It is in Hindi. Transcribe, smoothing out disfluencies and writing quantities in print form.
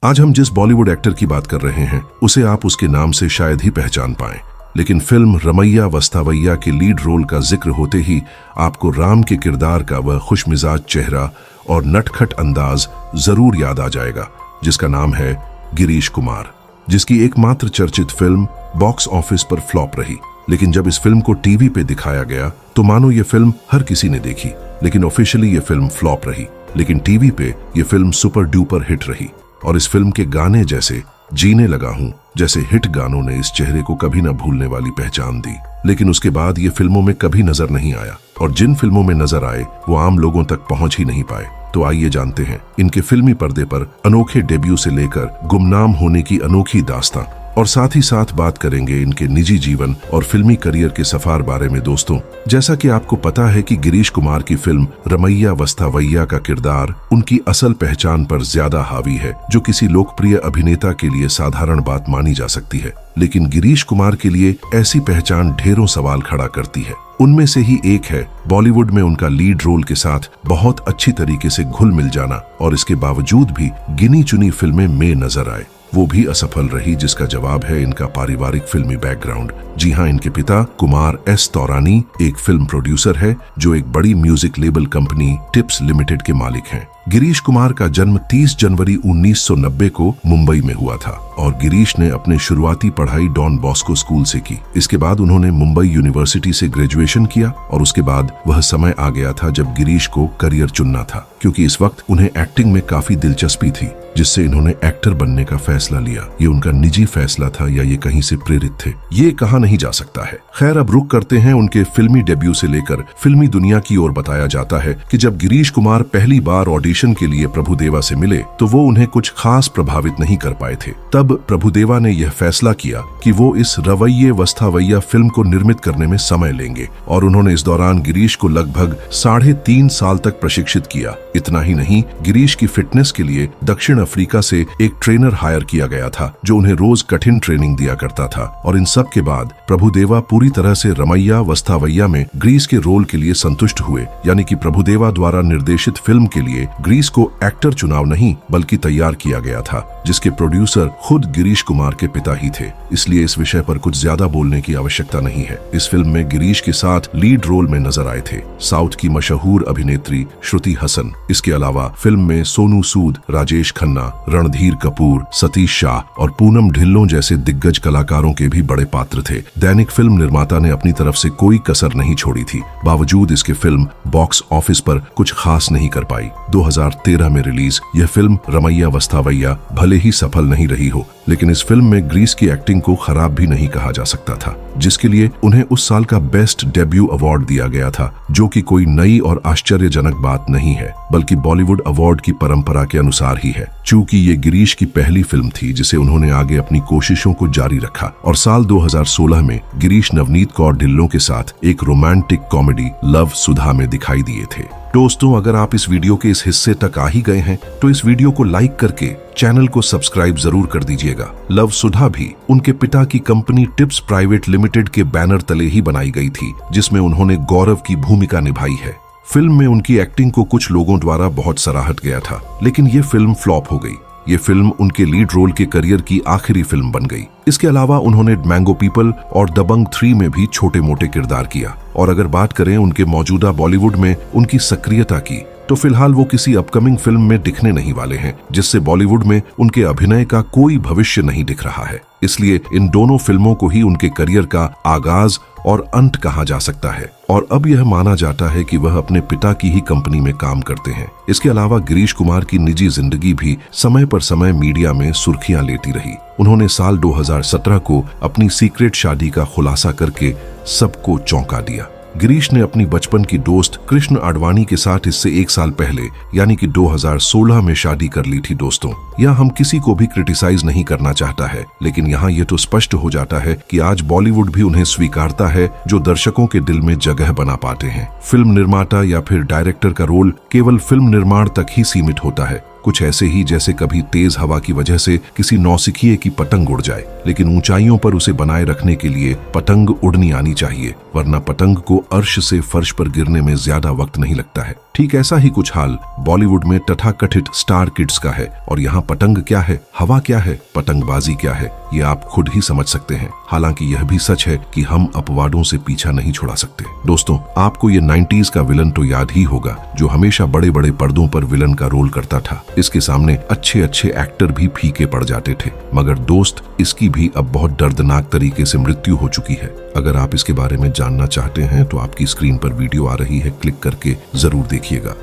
आज हम जिस बॉलीवुड एक्टर की बात कर रहे हैं उसे आप उसके नाम से शायद ही पहचान पाएं, लेकिन फिल्म रमैया वस्तावैया के लीड रोल का जिक्र होते ही आपको राम के किरदार का वह खुशमिजाज चेहरा और नटखट अंदाज जरूर याद आ जाएगा, जिसका नाम है गिरीश कुमार, जिसकी एकमात्र चर्चित फिल्म बॉक्स ऑफिस पर फ्लॉप रही। लेकिन जब इस फिल्म को टीवी पे दिखाया गया तो मानो ये फिल्म हर किसी ने देखी, लेकिन ऑफिशियली ये फिल्म फ्लॉप रही। लेकिन टीवी पे ये फिल्म सुपर डुपर हिट रही और इस फिल्म के गाने जैसे जीने लगा हूं जैसे हिट गानों ने इस चेहरे को कभी न भूलने वाली पहचान दी। लेकिन उसके बाद ये फिल्मों में कभी नजर नहीं आया और जिन फिल्मों में नजर आए वो आम लोगों तक पहुंच ही नहीं पाए। तो आइए जानते हैं इनके फिल्मी पर्दे पर अनोखे डेब्यू से लेकर गुमनाम होने की अनोखी दास्तां, और साथ ही साथ बात करेंगे इनके निजी जीवन और फिल्मी करियर के सफर बारे में। दोस्तों, जैसा कि आपको पता है कि गिरीश कुमार की फिल्म रमैया वस्तावैया का किरदार उनकी असल पहचान पर ज्यादा हावी है, जो किसी लोकप्रिय अभिनेता के लिए साधारण बात मानी जा सकती है। लेकिन गिरीश कुमार के लिए ऐसी पहचान ढेरों सवाल खड़ा करती है। उनमें से ही एक है बॉलीवुड में उनका लीड रोल के साथ बहुत अच्छी तरीके से घुल मिल जाना और इसके बावजूद भी गिनी चुनी फिल्में में नजर आए, वो भी असफल रही, जिसका जवाब है इनका पारिवारिक फिल्मी बैकग्राउंड। जी हाँ, इनके पिता कुमार एस तौरानी एक फिल्म प्रोड्यूसर है जो एक बड़ी music label company tips limited के मालिक हैं। गिरीश कुमार का जन्म 30 जनवरी 1990 को मुंबई में हुआ था और गिरीश ने अपने शुरुआती पढ़ाई डॉन बॉस्को स्कूल से की। इसके बाद उन्होंने मुंबई यूनिवर्सिटी से ग्रेजुएशन किया और उसके बाद वह समय आ गया था जब गिरीश को करियर चुनना था, क्योंकि इस वक्त उन्हें एक्टिंग में काफी दिलचस्पी थी, जिससे इन्होंने एक्टर बनने का फैसला लिया। ये उनका निजी फैसला था या ये कहीं से प्रेरित थे, ये कहा नहीं जा सकता है। खैर, अब रुक करते हैं उनके फिल्मी डेब्यू से लेकर फिल्मी दुनिया की ओर। बताया जाता है कि जब गिरीश कुमार पहली बार ऑडिशन के लिए प्रभुदेवा से मिले तो वो उन्हें कुछ खास प्रभावित नहीं कर पाए थे। तब प्रभुदेवा ने यह फैसला किया कि वो इस रमैया वस्तावैया फिल्म को निर्मित करने में समय लेंगे और उन्होंने इस दौरान गिरीश को लगभग 3.5 साल तक प्रशिक्षित किया। इतना ही नहीं, गिरीश की फिटनेस के लिए दक्षिण अफ्रीका से एक ट्रेनर हायर किया गया था जो उन्हें रोज कठिन ट्रेनिंग दिया करता था। और इन सब के बाद प्रभुदेवा पूरी तरह से रमैया वस्तावैया में ग्रीस के रोल के लिए संतुष्ट हुए, यानी कि प्रभुदेवा द्वारा निर्देशित फिल्म के लिए ग्रीस को एक्टर चुनाव नहीं बल्कि तैयार किया गया था, जिसके प्रोड्यूसर खुद गिरीश कुमार के पिता ही थे। इसलिए इस विषय पर कुछ ज्यादा बोलने की आवश्यकता नहीं है। इस फिल्म में गिरीश के साथ लीड रोल में नजर आए थे साउथ की मशहूर अभिनेत्री श्रुति हसन। इसके अलावा फिल्म में सोनू सूद, राजेश खन्ना, रणधीर कपूर, सतीश शाह और पूनम ढिल्लों जैसे दिग्गज कलाकारों के भी बड़े पात्र थे। दैनिक फिल्म निर्माता ने अपनी तरफ से कोई कसर नहीं छोड़ी थी, बावजूद इसके फिल्म बॉक्स ऑफिस पर कुछ खास नहीं कर पाई। 2013 में रिलीज यह फिल्म रमैया वस्तावैया भले ही सफल नहीं रही हो, लेकिन इस फिल्म में ग्रीस की एक्टिंग को खराब भी नहीं कहा जा सकता था, जिसके लिए उन्हें उस साल का बेस्ट डेब्यू अवार्ड दिया गया था, जो कि कोई नई और आश्चर्यजनक बात नहीं है, बल्कि बॉलीवुड अवार्ड की परंपरा के अनुसार ही है। चूंकि ये गिरीश की पहली फिल्म थी जिसे उन्होंने आगे अपनी कोशिशों को जारी रखा और साल 2016 में गिरीश नवनीत कौर ढिल्लों के साथ एक रोमांटिक कॉमेडी लव सुधा में दिखाई दिए थे। दोस्तों, अगर आप इस वीडियो के इस हिस्से तक आ ही गए हैं तो इस वीडियो को लाइक करके चैनल को सब्सक्राइब जरूर कर दीजिएगा। लव सुधा भी उनके पिता की कंपनी टिप्स प्राइवेट लिमिटेड के बैनर तले ही बनाई गई थी, जिसमें उन्होंने गौरव की भूमिका निभाई है। फिल्म में उनकी एक्टिंग को कुछ लोगों द्वारा बहुत सराहत गया था, लेकिन ये फिल्म फ्लॉप हो गई। ये फिल्म उनके लीड रोल के करियर की आखिरी फिल्म बन गई। इसके अलावा उन्होंने मैंगो पीपल और दबंग 3 में भी छोटे मोटे किरदार किया। और अगर बात करें उनके मौजूदा बॉलीवुड में उनकी सक्रियता की, तो फिलहाल वो किसी अपकमिंग फिल्म में दिखने नहीं वाले हैं, जिससे बॉलीवुड में उनके अभिनय का कोई भविष्य नहीं दिख रहा है। इसलिए इन दोनों फिल्मों को ही उनके करियर का आगाज और अंत कहा जा सकता है और अब यह माना जाता है कि वह अपने पिता की ही कंपनी में काम करते हैं। इसके अलावा गिरीश कुमार की निजी जिंदगी भी समय पर समय मीडिया में सुर्खियां लेती रही। उन्होंने साल 2017 को अपनी सीक्रेट शादी का खुलासा करके सबको चौंका दिया। गिरीश ने अपनी बचपन की दोस्त कृष्ण आडवाणी के साथ इससे 1 साल पहले यानी कि 2016 में शादी कर ली थी। दोस्तों, यह हम किसी को भी क्रिटिसाइज नहीं करना चाहता है, लेकिन यहाँ ये तो स्पष्ट हो जाता है कि आज बॉलीवुड भी उन्हें स्वीकारता है जो दर्शकों के दिल में जगह बना पाते हैं। फिल्म निर्माता या फिर डायरेक्टर का रोल केवल फिल्म निर्माण तक ही सीमित होता है, कुछ ऐसे ही जैसे कभी तेज हवा की वजह से किसी नौसिखिए की पतंग उड़ जाए, लेकिन ऊंचाइयों पर उसे बनाए रखने के लिए पतंग उड़नी आनी चाहिए, वरना पतंग को अर्श से फर्श पर गिरने में ज्यादा वक्त नहीं लगता है। ठीक ऐसा ही कुछ हाल बॉलीवुड में तथाकथित स्टार किड्स का है। और यहाँ पतंग क्या है, हवा क्या है, पतंगबाजी क्या है, ये आप खुद ही समझ सकते हैं। हालांकि यह भी सच है कि हम अपवादों से पीछा नहीं छुड़ा सकते। दोस्तों, आपको ये 90s का विलन तो याद ही होगा, जो हमेशा बड़े बड़े पर्दों पर विलन का रोल करता था। इसके सामने अच्छे अच्छे एक्टर भी फीके पड़ जाते थे। मगर दोस्त, इसकी भी अब बहुत दर्दनाक तरीके से मृत्यु हो चुकी है। अगर आप इसके बारे में जानना चाहते हैं तो आपकी स्क्रीन पर वीडियो आ रही है, क्लिक करके जरूर देखिएगा।